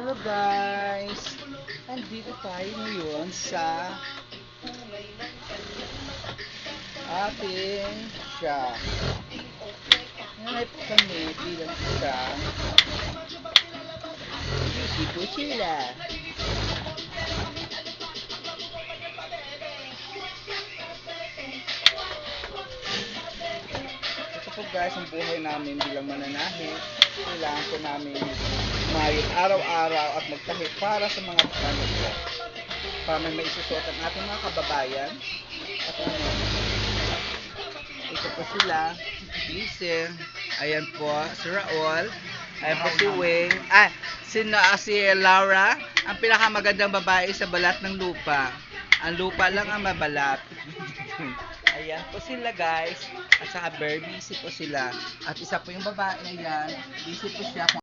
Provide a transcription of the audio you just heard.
Hello guys! Andito tayo ngayon sa ating shop. Ngayon po kami bilang isang busy po sila. Ito po guys ang buhay namin bilang mananahi. Kailangan po namin mayot araw-araw at magtahi para sa mga plano po. Para may maisusot ang ating mga kababayan. At ito po sila, Lise, ayan po, si Raul, ayan po si Wing, si Laura, ang pinakamagandang babae sa balat ng lupa. Ang lupa lang ang mabalat. Ayan po sila guys, at saka very busy po sila. At isa po yung babae, ayan, busy po siya.